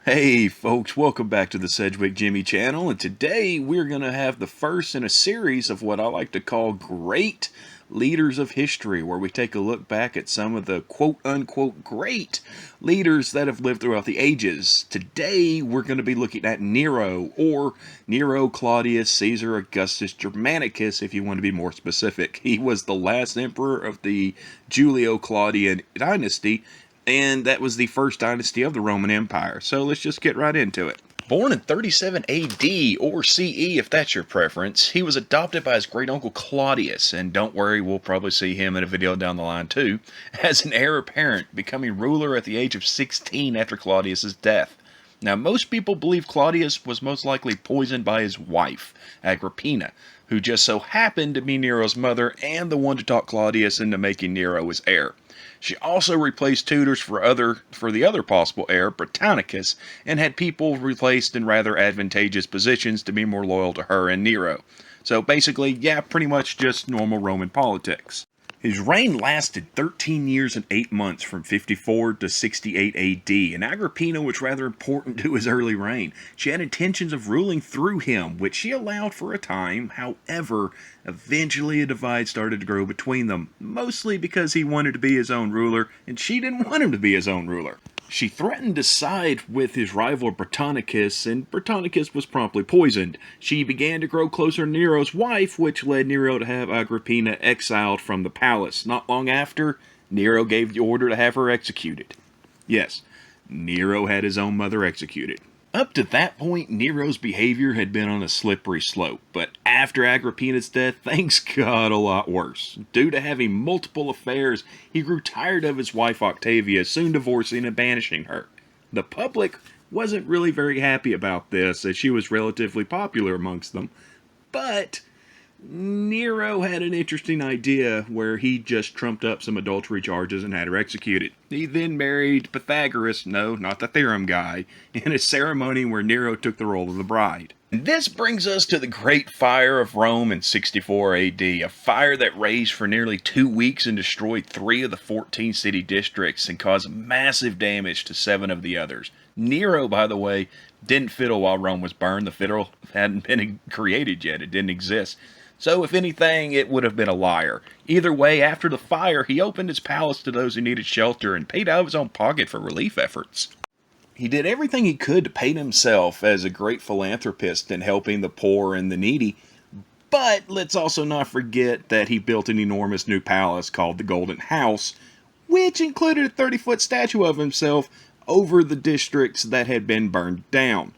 Hey folks, welcome back to the Sedgwick Jimmy channel, and today we're going to have the first in a series of what I like to call great leaders of history, where we take a look back at some of the quote-unquote great leaders that have lived throughout the ages. Today we're going to be looking at Nero, or Nero Claudius Caesar Augustus Germanicus if you want to be more specific. He was the last emperor of the Julio-Claudian dynasty, and that was the first dynasty of the Roman Empire. So let's just get right into it. Born in 37 AD, or CE if that's your preference, he was adopted by his great-uncle Claudius, and don't worry, we'll probably see him in a video down the line too, as an heir apparent, becoming ruler at the age of 16 after Claudius's death. Now, most people believe Claudius was most likely poisoned by his wife, Agrippina, who just so happened to be Nero's mother and the one to talk Claudius into making Nero his heir. She also replaced tutors for the other possible heir, Britannicus, and had people replaced in rather advantageous positions to be more loyal to her and Nero. So basically, yeah, pretty much just normal Roman politics. His reign lasted 13 years and 8 months from 54 to 68 AD, and Agrippina was rather important to his early reign. She had intentions of ruling through him, which she allowed for a time. However, eventually a divide started to grow between them, mostly because he wanted to be his own ruler, and she didn't want him to be his own ruler. She threatened to side with his rival Britannicus, and Britannicus was promptly poisoned. She began to grow closer to Nero's wife, which led Nero to have Agrippina exiled from the palace. Not long after, Nero gave the order to have her executed. Yes, Nero had his own mother executed. Up to that point, Nero's behavior had been on a slippery slope, but after Agrippina's death, things got a lot worse. Due to having multiple affairs, he grew tired of his wife Octavia, soon divorcing and banishing her. The public wasn't really very happy about this, as she was relatively popular amongst them, but Nero had an interesting idea where he just trumped up some adultery charges and had her executed. He then married Pythagoras, no, not the theorem guy, in a ceremony where Nero took the role of the bride. This brings us to the Great Fire of Rome in 64 AD, a fire that raged for nearly 2 weeks and destroyed 3 of the 14 city districts and caused massive damage to 7 of the others. Nero, by the way, didn't fiddle while Rome was burned. The fiddle hadn't been created yet. It didn't exist. So if anything, it would have been a liar. Either way, after the fire, he opened his palace to those who needed shelter and paid out of his own pocket for relief efforts. He did everything he could to paint himself as a great philanthropist in helping the poor and the needy, but let's also not forget that he built an enormous new palace called the Golden House, which included a 30-foot statue of himself over the districts that had been burned down.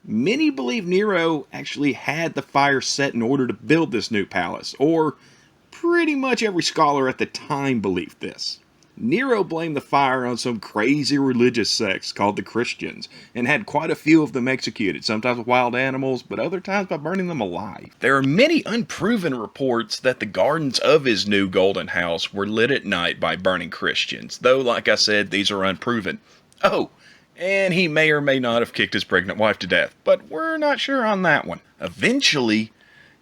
Many believe Nero actually had the fire set in order to build this new palace, or pretty much every scholar at the time believed this. Nero blamed the fire on some crazy religious sects called the Christians, and had quite a few of them executed, sometimes with wild animals, but other times by burning them alive. There are many unproven reports that the gardens of his new golden house were lit at night by burning Christians, though, like I said, these are unproven. Oh, and he may or may not have kicked his pregnant wife to death, but we're not sure on that one. Eventually,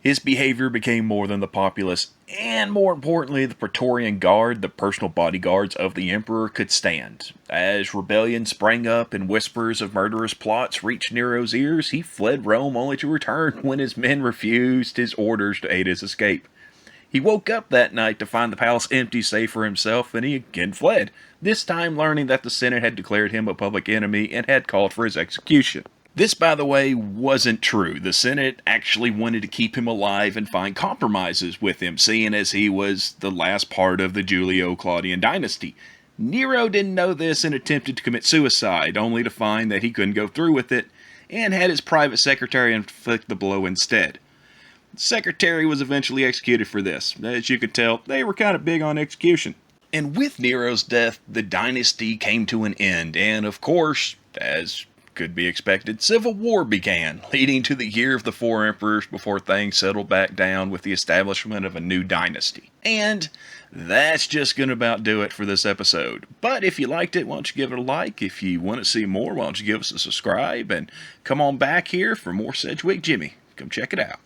his behavior became more than the populace, and more importantly, the Praetorian Guard, the personal bodyguards of the emperor, could stand. As rebellion sprang up and whispers of murderous plots reached Nero's ears, he fled Rome only to return when his men refused his orders to aid his escape. He woke up that night to find the palace empty save for himself, and he again fled, this time learning that the Senate had declared him a public enemy and had called for his execution. This, by the way, wasn't true. The Senate actually wanted to keep him alive and find compromises with him, seeing as he was the last part of the Julio-Claudian dynasty. Nero didn't know this and attempted to commit suicide, only to find that he couldn't go through with it, and had his private secretary inflict the blow instead. The secretary was eventually executed for this. As you could tell, they were kind of big on execution. And with Nero's death, the dynasty came to an end, and of course, as could be expected, civil war began, leading to the year of the 4 emperors before things settled back down with the establishment of a new dynasty. And that's just going to about do it for this episode. But if you liked it, why don't you give it a like? If you want to see more, why don't you give us a subscribe? And come on back here for more Sedgwick Jimmy. Come check it out.